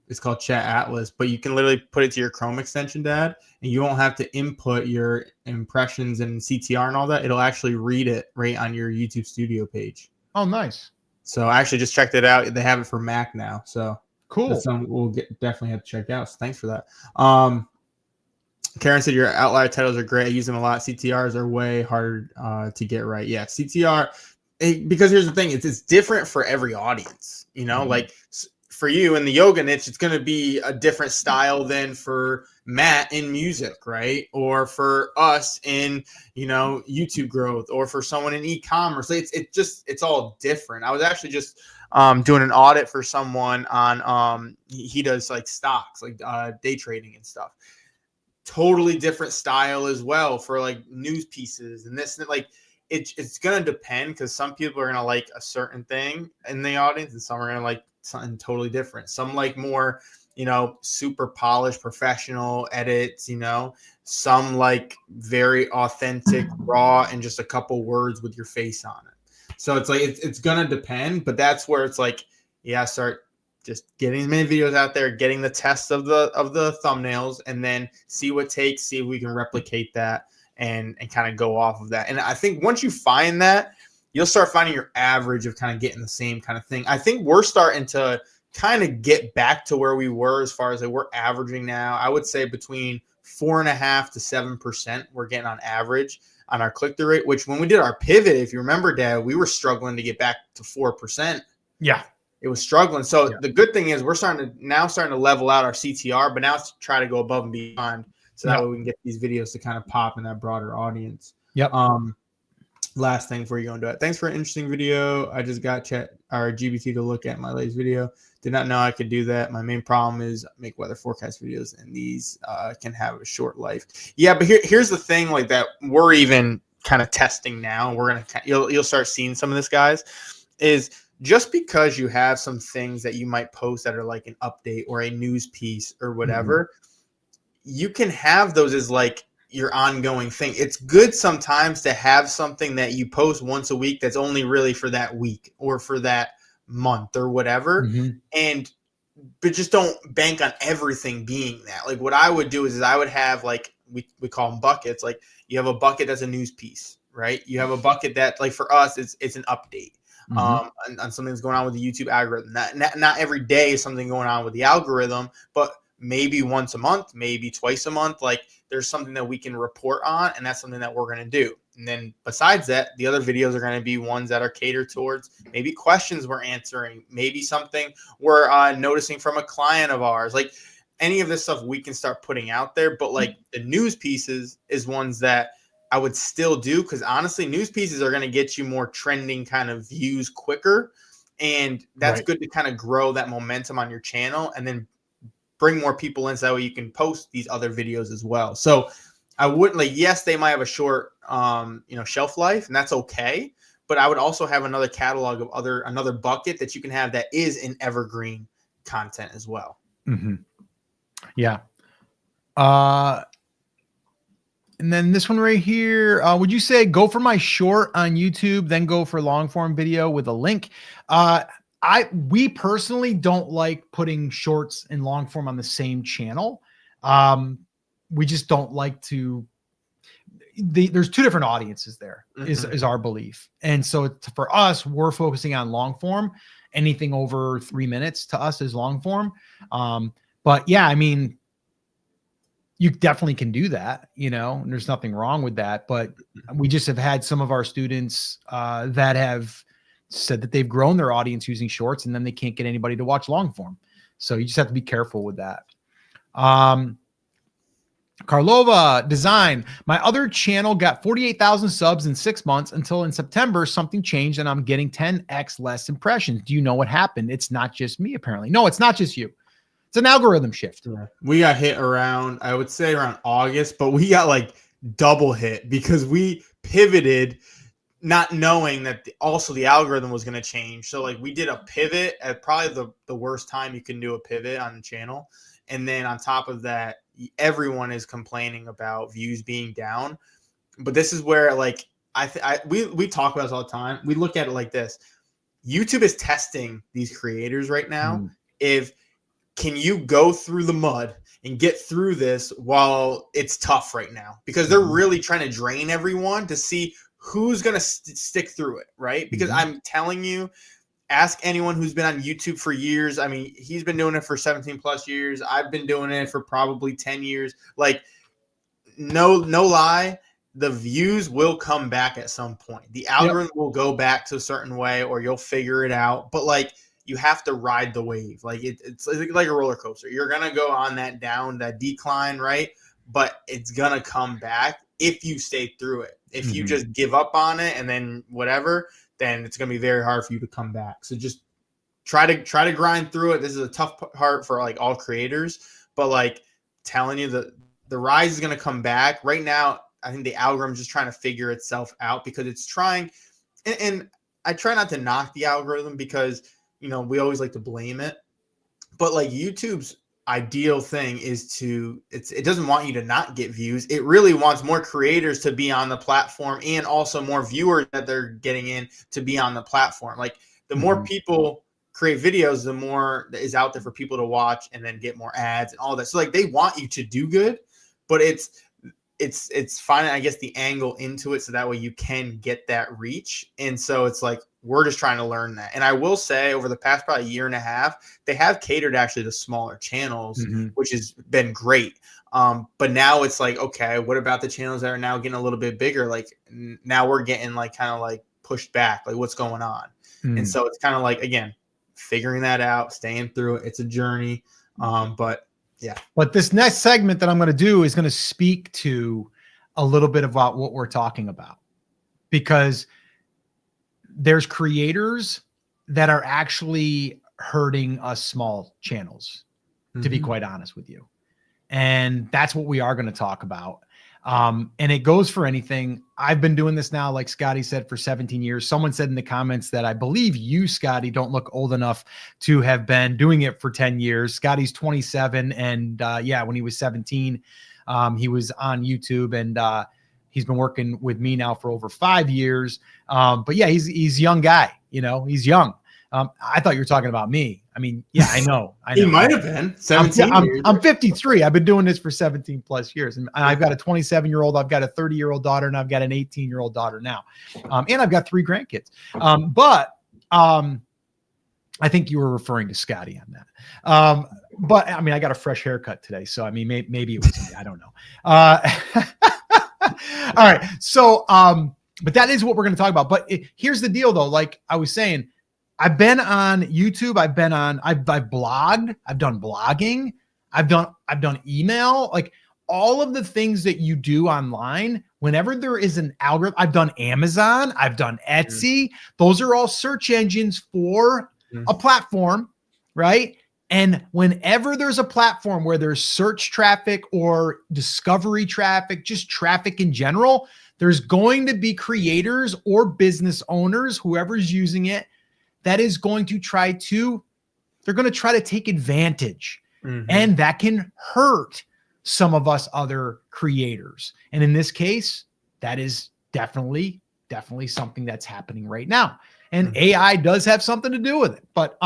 It's called Chat Atlas, but you can literally put it to your Chrome extension, Dad, and you won't have to input your impressions and CTR and all that. It'll actually read it right on your YouTube Studio page. Oh, nice. So I actually just checked it out. They have it for Mac now. So cool. That's something we'll definitely have to check out. So thanks for that. Karen said your outlier titles are great. I use them a lot. CTRs are way harder to get right. Yeah, CTR, because here's the thing. It's different for every audience. You know, like for you in the yoga niche, it's going to be a different style than for Matt in music, right? Or for us in, YouTube growth, or for someone in e-commerce. It's all different. I was actually just doing an audit for someone on he does like stocks, like day trading and stuff. Totally different style as well for like news pieces and this and like it's gonna depend, because some people are gonna like a certain thing in the audience and some are gonna like something totally different. Some like more super polished professional edits, some like very authentic raw and just a couple words with your face on it. So it's like it's gonna depend, but that's where it's like, yeah, start just getting as many videos out there, getting the test of the thumbnails, and then see what takes, see if we can replicate that and kind of go off of that. And I think once you find that, you'll start finding your average of kind of getting the same kind of thing. I think we're starting to kind of get back to where we were as far as like we're averaging now. I would say between 4.5% to 7% we're getting on average on our click-through rate, which when we did our pivot, if you remember, Dad, we were struggling to get back to 4%. Yeah. It was struggling. So the good thing is we're starting to level out our CTR, but now it's try to go above and beyond. So that way we can get these videos to kind of pop in that broader audience. Yep. Last thing before you go into it. Thanks for an interesting video. I just got GPT to look at my latest video. Did not know I could do that. My main problem is I make weather forecast videos, and these can have a short life. Yeah, but here's the thing, like that we're even kind of testing now. You'll start seeing some of this, guys, is just because you have some things that you might post that are like an update or a news piece or whatever, you can have those as like your ongoing thing. It's good sometimes to have something that you post once a week that's only really for that week or for that month or whatever. But just don't bank on everything being that. Like what I would do is I would have like, we call them buckets. Like you have a bucket that's a news piece, right? You have a bucket that like for us, it's an update. On something that's going on with the YouTube algorithm. Not every day is something going on with the algorithm, but maybe once a month, maybe twice a month. Like there's something that we can report on, and that's something that we're going to do. And then besides that, the other videos are going to be ones that are catered towards maybe questions we're answering, maybe something we're noticing from a client of ours. Like any of this stuff we can start putting out there. But like the news pieces is ones that I would still do, because honestly, news pieces are going to get you more trending kind of views quicker. And that's good to kind of grow that momentum on your channel and then bring more people in so that way you can post these other videos as well. So I wouldn't like, yes, they might have a short, shelf life, and that's okay. But I would also have another catalog of another bucket that you can have that is in evergreen content as well. Yeah. And then this one right here, would you say go for my short on YouTube, then go for long form video with a link? We personally don't like putting shorts and long form on the same channel. We just don't like to, there's two different audiences there is our belief. And so for us, we're focusing on long form. Anything over 3 minutes to us is long form. But yeah, I mean, you definitely can do that, you know, and there's nothing wrong with that. But we just have had some of our students that have said that they've grown their audience using shorts, and then they can't get anybody to watch long form. So you just have to be careful with that. Karlova Design. My other channel got 48,000 subs in 6 months until in September, something changed and I'm getting 10x less impressions. Do you know what happened? It's not just me, apparently. No, it's not just you. It's an algorithm shift. Yeah. We got hit around, I would say around August, but we got like double hit because we pivoted not knowing that also the algorithm was going to change. So like we did a pivot at probably the worst time you can do a pivot on the channel. And then on top of that, everyone is complaining about views being down. But this is where like we talk about this all the time. We look at it like this. YouTube is testing these creators right now. If can you go through the mud and get through this while it's tough right now? Because they're really trying to drain everyone to see who's going to stick through it, right? Because I'm telling you, ask anyone who's been on YouTube for years. I mean, he's been doing it for 17 plus years. I've been doing it for probably 10 years. Like, no lie, the views will come back at some point. The algorithm will go back to a certain way, or you'll figure it out. But like, you have to ride the wave. Like it's like a roller coaster. You're going to go on that decline, right? But it's going to come back if you stay through it. If you just give up on it and then whatever, then it's going to be very hard for you to come back. So just try to grind through it. This is a tough part for like all creators, but like telling you that the rise is going to come back right now. I think the algorithm is just trying to figure itself out because it's trying. And I try not to knock the algorithm because, you know, we always like to blame it, but like YouTube's ideal thing is it doesn't want you to not get views. It really wants more creators to be on the platform and also more viewers that they're getting in to be on the platform. Like the more people create videos, the more is out there for people to watch and then get more ads and all that. So like they want you to do good, but it's finding, I guess, the angle into it so that way you can get that reach. And so it's like we're just trying to learn that. And I will say over the past probably year and a half, they have catered actually to smaller channels, which has been great. But now it's like, okay, what about the channels that are now getting a little bit bigger? Like now we're getting like kind of like pushed back, like what's going on? And so it's kind of like, again, figuring that out, staying through it. It's a journey. But yeah. But this next segment that I'm going to do is going to speak to a little bit about what we're talking about, because there's creators that are actually hurting us small channels, to be quite honest with you. And that's what we are going to talk about. And it goes for anything. I've been doing this now, like Scotty said, for 17 years. Someone said in the comments that I believe you, Scotty, don't look old enough to have been doing it for 10 years. Scotty's 27. And yeah, when he was 17, he was on YouTube, and he's been working with me now for over 5 years. But yeah, he's a young guy, you know, he's young. I thought you were talking about me. I mean, yeah, I know. He might have been 17 years. I'm 53. I've been doing this for 17 plus years. And I've got a 27-year-old, I've got a 30-year-old daughter, and I've got an 18-year-old daughter now. And I've got 3 grandkids. But I think you were referring to Scotty on that. But I mean, I got a fresh haircut today. So, I mean, maybe it was me. I don't know. All right. So, but that is what we're going to talk about. But here's the deal, though. Like I was saying, I've been on YouTube. I've blogged. I've done blogging. I've done email. Like all of the things that you do online, whenever there is an algorithm, I've done Amazon. I've done Etsy. Those are all search engines for a platform, right? And whenever there's a platform where there's search traffic or discovery traffic, just traffic in general, there's going to be creators or business owners, whoever's using it, that is going to they're going to try to take advantage. And that can hurt some of us other creators. And in this case, that is definitely something that's happening right now. And AI does have something to do with it, but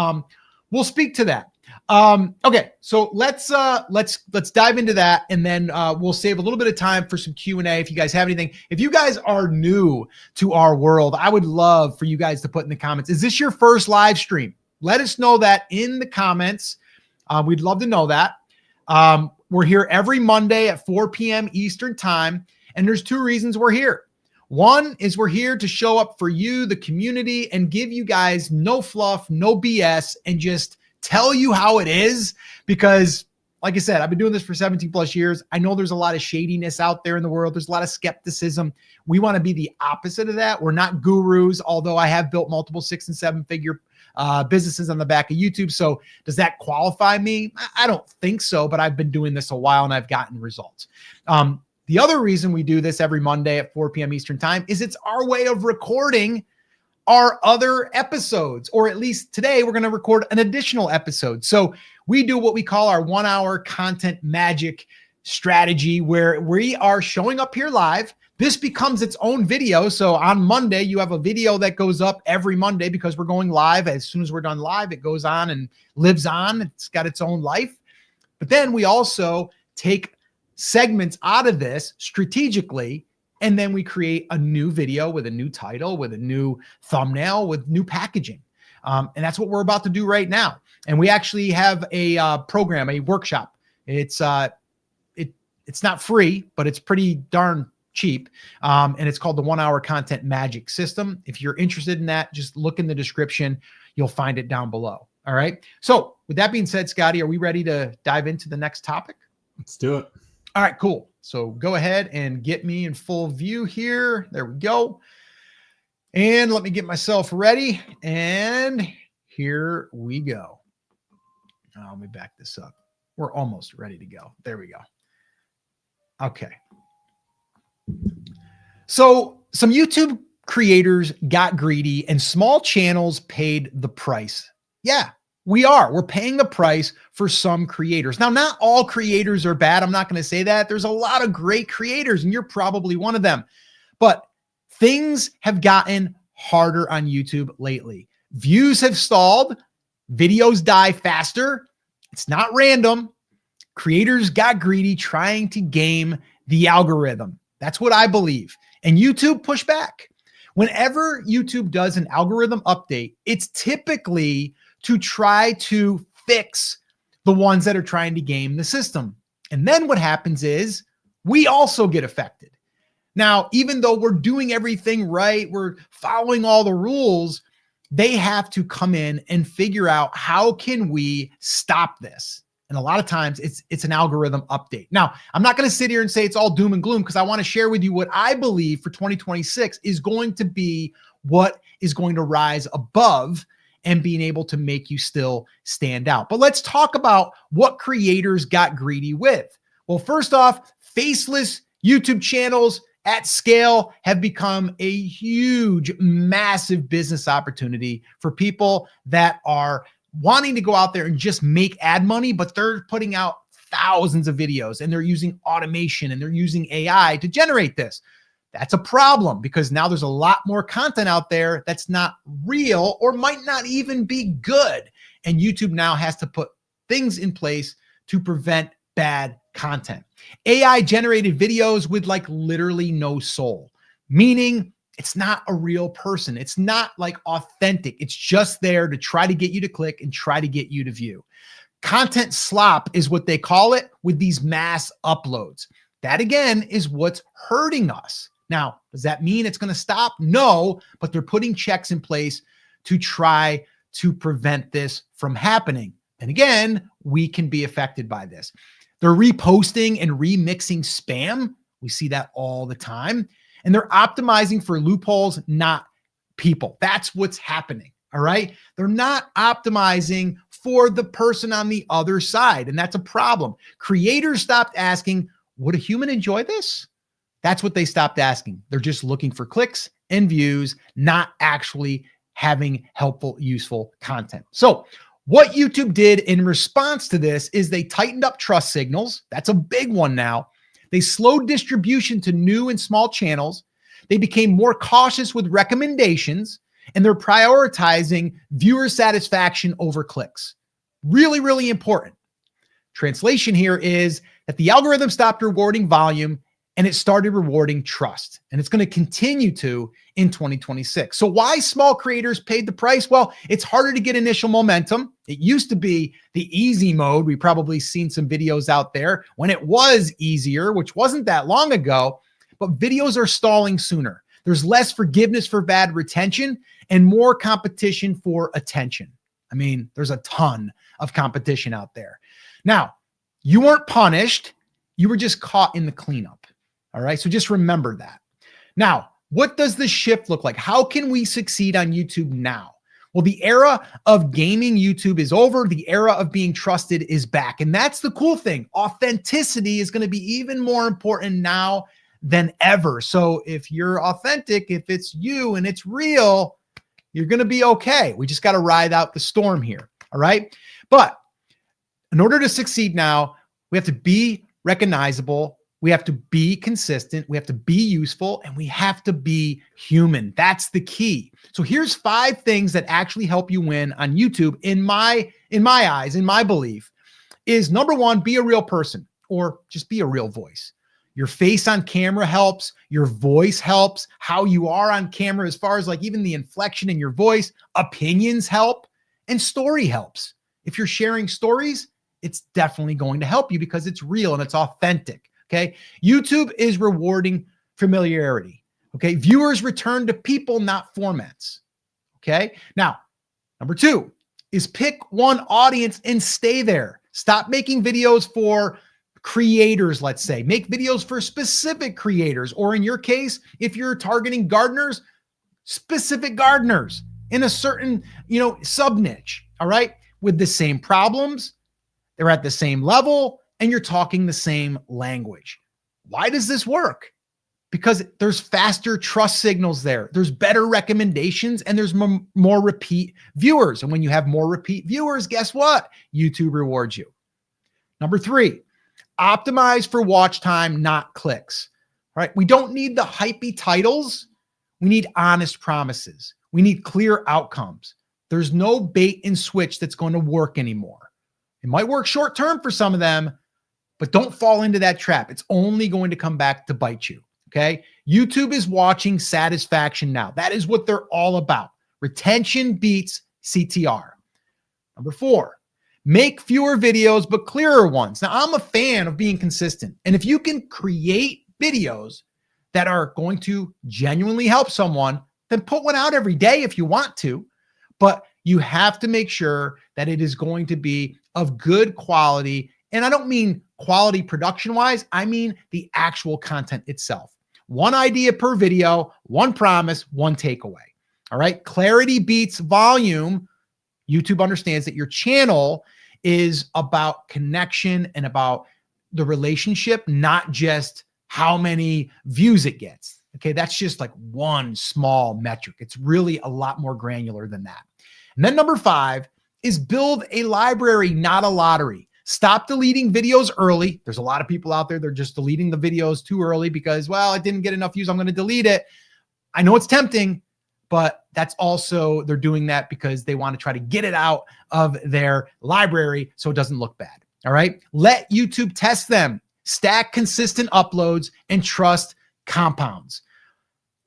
we'll speak to that. Okay, so let's dive into that, and then we'll save a little bit of time for some Q&A if you guys have anything. If you guys are new to our world, I would love for you guys to put in the comments, is this your first live stream? Let us know that in the comments. We'd love to know that. We're here every Monday at 4 p.m. Eastern time, and there's two reasons we're here. One is we're here to show up for you, the community, and give you guys no fluff, no BS, and just tell you how it is. Because like I said, I've been doing this for 17 plus years. I know there's a lot of shadiness out there in the world. There's a lot of skepticism. We want to be the opposite of that. We're not gurus, although I have built multiple 6 and 7 figure businesses on the back of YouTube. So does that qualify me? I don't think so, but I've been doing this a while and I've gotten results. The other reason we do this every Monday at 4 p.m. Eastern time is it's our way of recording our other episodes, or at least today we're going to record an additional episode. So we do what we call our 1 hour content magic strategy, where we are showing up here live. This becomes its own video. So on Monday, you have a video that goes up every Monday because we're going live. As soon as we're done live, it goes on and lives on. It's got its own life. But then we also take segments out of this strategically, and then we create a new video with a new title, with a new thumbnail, with new packaging. And that's what we're about to do right now. And we actually have a program, a workshop. It's not free, but it's pretty darn cheap. And it's called the 1 hour content magic system. If you're interested in that, just look in the description. You'll find it down below. All right. So with that being said, Scotty, are we ready to dive into the next topic? Let's do it. All right, cool. So go ahead and get me in full view here. There we go. And let me get myself ready. And here we go. Let me back this up. We're almost ready to go. There we go. Okay. So some YouTube creators got greedy and small channels paid the price. Yeah. We're paying the price for some creators. Now, not all creators are bad. I'm not going to say that. There's a lot of great creators, and you're probably one of them. But things have gotten harder on YouTube lately. Views have stalled. Videos die faster. It's not random. Creators got greedy trying to game the algorithm. That's what I believe. And YouTube pushed back. Whenever YouTube does an algorithm update, it's typically to try to fix the ones that are trying to game the system. And then what happens is we also get affected. Now, even though we're doing everything right, we're following all the rules, they have to come in and figure out, how can we stop this? And a lot of times it's an algorithm update. Now, I'm not going to sit here and say it's all doom and gloom, because I want to share with you what I believe for 2026 is going to be what is going to rise above and being able to make you still stand out. But let's talk about what creators got greedy with. Well, first off, faceless YouTube channels at scale have become a huge, massive business opportunity for people that are wanting to go out there and just make ad money, but they're putting out thousands of videos and they're using automation and they're using AI to generate this. That's a problem, because now there's a lot more content out there that's not real or might not even be good. And YouTube now has to put things in place to prevent bad content. AI generated videos with like literally no soul, meaning it's not a real person. It's not like authentic. It's just there to try to get you to click and try to get you to view. Content slop is what they call it with these mass uploads. That again is what's hurting us. Now, does that mean it's going to stop? No, but they're putting checks in place to try to prevent this from happening. And again, we can be affected by this. They're reposting and remixing spam. We see that all the time. And they're optimizing for loopholes, not people. That's what's happening. All right. They're not optimizing for the person on the other side. And that's a problem. Creators stopped asking, would a human enjoy this? That's what they stopped asking. They're just looking for clicks and views, not actually having helpful, useful content. So what YouTube did in response to this is they tightened up trust signals. That's a big one now. They slowed distribution to new and small channels. They became more cautious with recommendations, and they're prioritizing viewer satisfaction over clicks. Really, really important. Translation here is that the algorithm stopped rewarding volume and it started rewarding trust. And it's going to continue to in 2026. So why small creators paid the price? Well, it's harder to get initial momentum. It used to be the easy mode. We've probably seen some videos out there when it was easier, which wasn't that long ago, but videos are stalling sooner. There's less forgiveness for bad retention and more competition for attention. I mean, there's a ton of competition out there. Now, you weren't punished. You were just caught in the cleanup. All right. So just remember that. Now, what does the shift look like? How can we succeed on YouTube now? Well, the era of gaming YouTube is over. The era of being trusted is back. And that's the cool thing. Authenticity is going to be even more important now than ever. So if you're authentic, if it's you and it's real, you're going to be okay. We just got to ride out the storm here. All right. But in order to succeed now, we have to be recognizable. We have to be consistent. We have to be useful, and we have to be human. That's the key. So here's 5 things that actually help you win on YouTube. In my eyes, in my belief, is number 1, be a real person, or just be a real voice. Your face on camera helps. Your voice helps. How you are on camera, as far as like even the inflection in your voice, opinions help, and story helps. If you're sharing stories, it's definitely going to help you because it's real and it's authentic. Okay. YouTube is rewarding familiarity. Okay. Viewers return to people, not formats. Okay. Now, number 2 is pick one audience and stay there. Stop making videos for creators, let's say. Make videos for specific creators, or in your case, if you're targeting gardeners, specific gardeners in a certain, sub niche. All right. With the same problems, they're at the same level, and you're talking the same language. Why does this work? Because there's faster trust signals there. There's better recommendations, and there's more repeat viewers. And when you have more repeat viewers, guess what? YouTube rewards you. Number 3, optimize for watch time, not clicks. All right. We don't need the hypey titles. We need honest promises. We need clear outcomes. There's no bait and switch that's going to work anymore. It might work short term for some of them, but don't fall into that trap. It's only going to come back to bite you. Okay. YouTube is watching satisfaction now. That is what they're all about. Retention beats CTR. Number 4, make fewer videos, but clearer ones. Now, I'm a fan of being consistent. And if you can create videos that are going to genuinely help someone, then put one out every day if you want to. But you have to make sure that it is going to be of good quality. And I don't mean quality production wise. I mean the actual content itself. One idea per video, one promise, one takeaway. All right. Clarity beats volume. YouTube understands that your channel is about connection and about the relationship, not just how many views it gets. Okay. That's just like one small metric. It's really a lot more granular than that. And then number 5 is build a library, not a lottery. Stop deleting videos early. There's a lot of people out there, they're just deleting the videos too early because, well, it didn't get enough views, I'm going to delete it. I know it's tempting, but that's also, they're doing that because they want to try to get it out of their library so it doesn't look bad. All right. Let YouTube test them. Stack consistent uploads and trust compounds.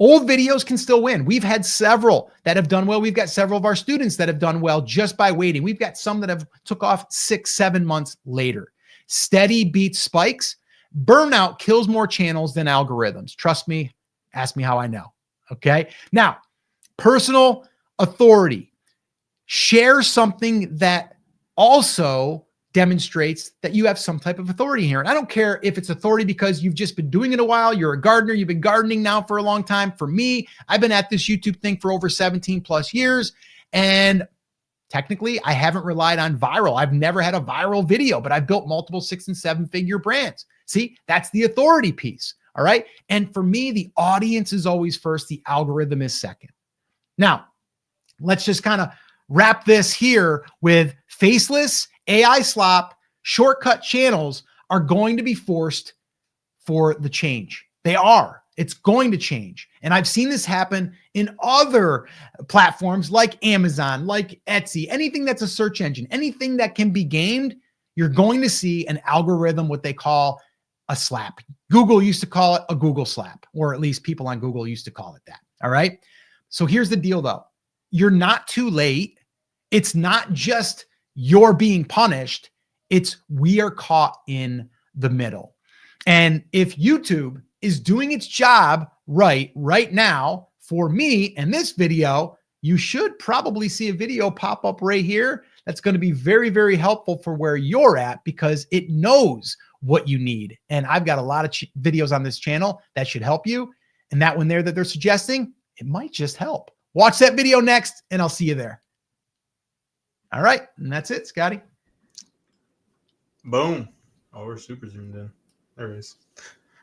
Old videos can still win. We've had several that have done well. We've got several of our students that have done well just by waiting. We've got some that have took off 6-7 months later. Steady beats spikes. Burnout kills more channels than algorithms. Trust me. Ask me how I know. Okay. Now, personal authority. Share something that also demonstrates that you have some type of authority here. And I don't care if it's authority because you've just been doing it a while. You're a gardener. You've been gardening now for a long time. For me, I've been at this YouTube thing for over 17 plus years. And technically, I haven't relied on viral. I've never had a viral video, but I've built multiple 6- and 7-figure brands. See, that's the authority piece. All right. And for me, the audience is always first. The algorithm is second. Now, let's just kind of wrap this here with faceless AI slop, shortcut channels are going to be forced for the change. They are. It's going to change. And I've seen this happen in other platforms like Amazon, like Etsy, anything that's a search engine, anything that can be gamed, you're going to see an algorithm, what they call a slap. Google used to call it a Google slap, or at least people on Google used to call it that. All right. So here's the deal though. You're not too late. It's not just you're being punished. It's we are caught in the middle. And if YouTube is doing its job right now for me and this video, you should probably see a video pop up right here that's going to be very, very helpful for where you're at, because it knows what you need. And I've got a lot of videos on this channel that should help you. And that one there that they're suggesting, it might just help. Watch that video next and I'll see you there. All right. And that's it, Scotty. Boom. Oh, we're super zoomed in. There it is.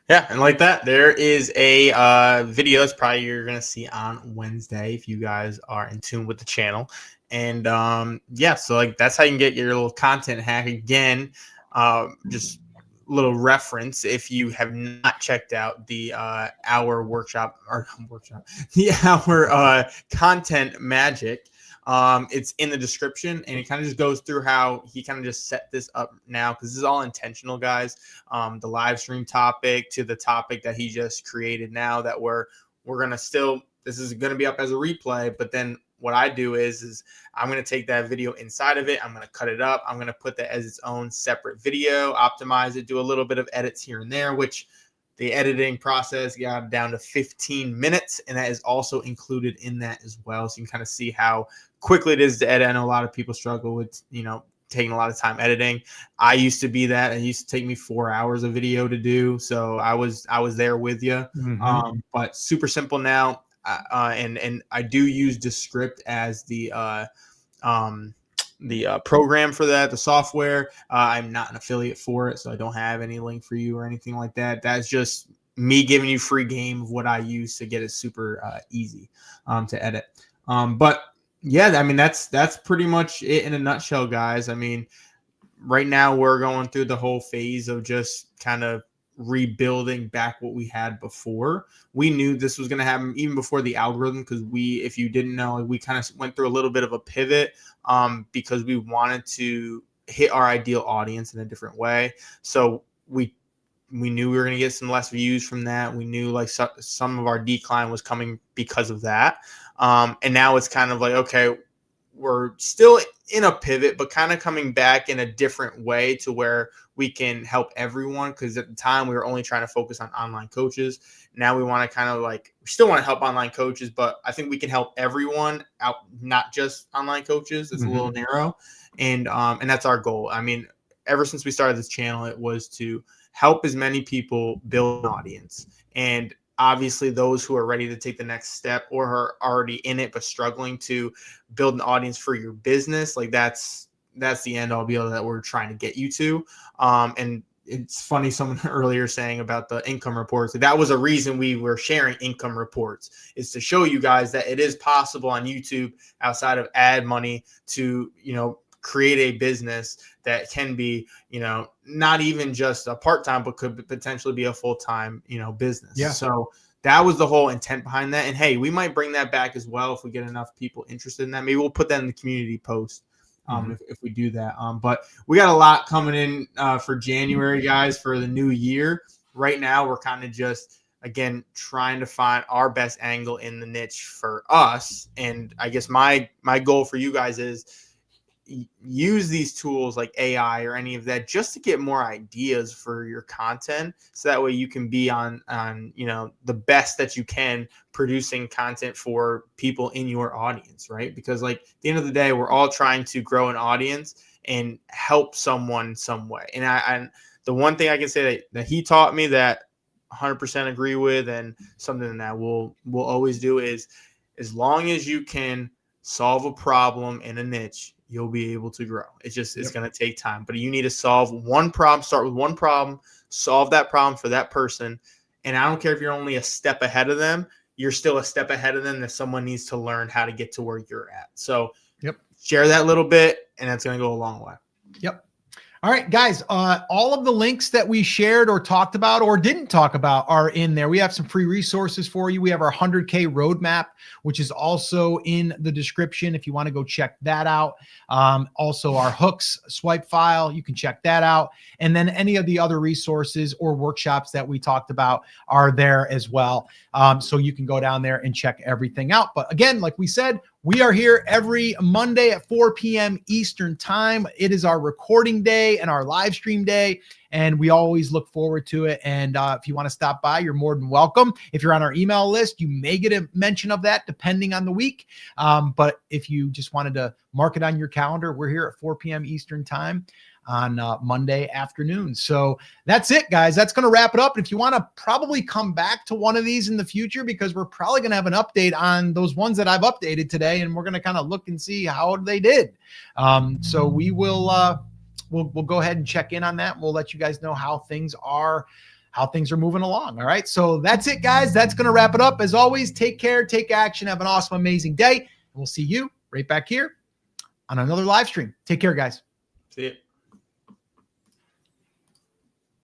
Yeah, and like that, there is a video that's probably you're going to see on Wednesday if you guys are in tune with the channel. And yeah, so like that's how you can get your little content hack. Again, just a little reference, if you have not checked out the hour workshop, the hour content magic. It's in the description, and it kind of just goes through how he kind of just set this up now, because this is all intentional, guys. The live stream topic to the topic that he just created now that we're gonna still, this is gonna be up as a replay, but then what I do is I'm gonna take that video inside of it, I'm gonna cut it up, I'm gonna put that as its own separate video, optimize it, do a little bit of edits here and there, which the editing process got down to 15 minutes, and that is also included in that as well. So you can kind of see how quickly it is to edit. I know a lot of people struggle with, taking a lot of time editing. I used to be that. It used to take me 4 hours of video to do. So I was there with you. Mm-hmm. But super simple now. And I do use Descript as the program for that, the software. I'm not an affiliate for it, so I don't have any link for you or anything like that. That's just me giving you free game of what I use to get it super easy to edit. But yeah, I mean, that's pretty much it in a nutshell, guys. I mean, right now we're going through the whole phase of just kind of rebuilding back what we had before. We knew this was going to happen even before the algorithm, because if you didn't know, we kind of went through a little bit of a pivot because we wanted to hit our ideal audience in a different way. So we knew we were going to get some less views from that. We knew like some of our decline was coming because of that. And now it's kind of like, okay, we're still in a pivot, but kind of coming back in a different way to where we can help everyone. Because at the time we were only trying to focus on online coaches. Now we want to kind of like, we still want to help online coaches, but I think we can help everyone out, not just online coaches. It's a little narrow. And that's our goal. I mean, ever since we started this channel, it was to help as many people build an audience. And obviously those who are ready to take the next step or are already in it but struggling to build an audience for your business, like that's the end all be all that we're trying to get you to. And it's funny, someone earlier saying about the income reports, that was a reason we were sharing income reports, is to show you guys that it is possible on YouTube, outside of ad money, to create a business that can be, not even just a part-time, but could potentially be a full-time, business. Yeah. So that was the whole intent behind that. And hey, we might bring that back as well if we get enough people interested in that. Maybe we'll put that in the community post if we do that. But we got a lot coming in for January, guys, for the new year. Right now, we're kind of just, again, trying to find our best angle in the niche for us. And I guess my goal for you guys is use these tools like AI or any of that just to get more ideas for your content, so that way you can be on the best that you can producing content for people in your audience, right? Because like at the end of the day, we're all trying to grow an audience and help someone some way. And the one thing I can say that he taught me that 100% agree with, and something that we'll always do, is as long as you can solve a problem in a niche, you'll be able to grow. It's just, it's going to take time, but you need to solve one problem, start with one problem, solve that problem for that person. And I don't care if you're only a step ahead of them, you're still a step ahead of them, that someone needs to learn how to get to where you're at. So share that little bit, and that's going to go a long way. Yep. All right, guys, all of the links that we shared or talked about or didn't talk about are in there. We have some free resources for you. We have our 100K roadmap, which is also in the description if you want to go check that out. Also, our hooks swipe file, you can check that out. And then any of the other resources or workshops that we talked about are there as well. So you can go down there and check everything out. But again, like we said, we are here every Monday at 4 p.m. Eastern time. It is our recording day and our live stream day, and we always look forward to it. And if you want to stop by, you're more than welcome. If you're on our email list, you may get a mention of that depending on the week. But if you just wanted to mark it on your calendar, we're here at 4 p.m. Eastern time on Monday afternoon. So that's it, guys. That's going to wrap it up. And if you want to probably come back to one of these in the future, because we're probably going to have an update on those ones that I've updated today, and we're going to kind of look and see how they did. So we will we'll go ahead and check in on that. We'll let you guys know how things are moving along. All right. So that's it, guys. That's going to wrap it up. As always, take care, take action, have an awesome, amazing day. And we'll see you right back here on another live stream. Take care, guys. See you.